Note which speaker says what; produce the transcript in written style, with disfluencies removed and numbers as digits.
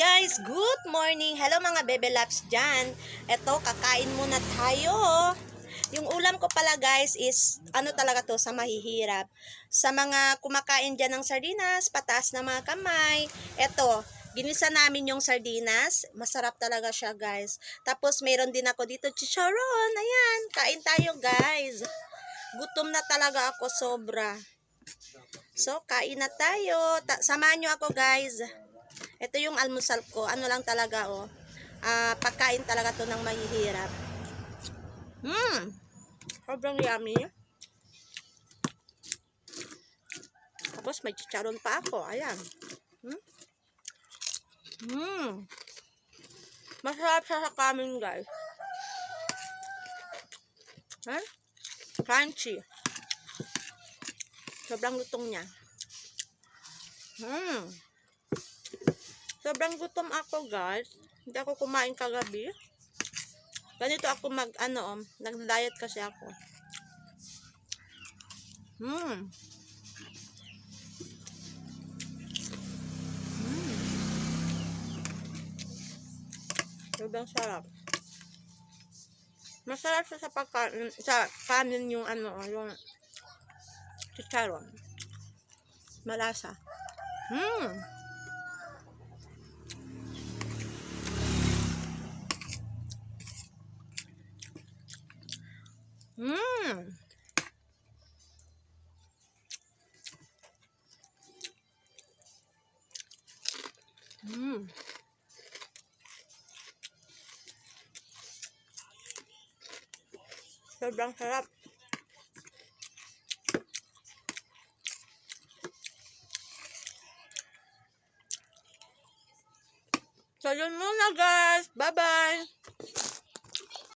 Speaker 1: guys, good morning. Hello mga bebe laps dyan. Eto, kakain muna tayo. Yung ulam ko pala guys is, ano talaga to, sa mahihirap. Sa mga kumakain dyan ng sardinas, pataas na mga kamay. Eto, ginisa namin yung sardinas. Masarap talaga siya guys. Tapos meron din ako dito chicharon. Ayan, kain tayo guys. Gutom na talaga ako sobra. So, kain na tayo. Samahan nyo ako guys. Ito yung almusal ko. Ano lang talaga oh. Pagkain talaga to ng mahihirap. Sobrang yummy. Tapos may chicharon pa ako. Ayan. Masarap siya sa kanin guys. Crunchy. Sobrang lutong niya. Sobrang gutom ako guys. Hindi ako kumain kagabi. Ganito ako nag-diet kasi ako. Sobrang sarap. Masarap siya sa kanin yung yung chicharon. Malasa. Sobrang sarap. So, yun muna guys. Bye-bye.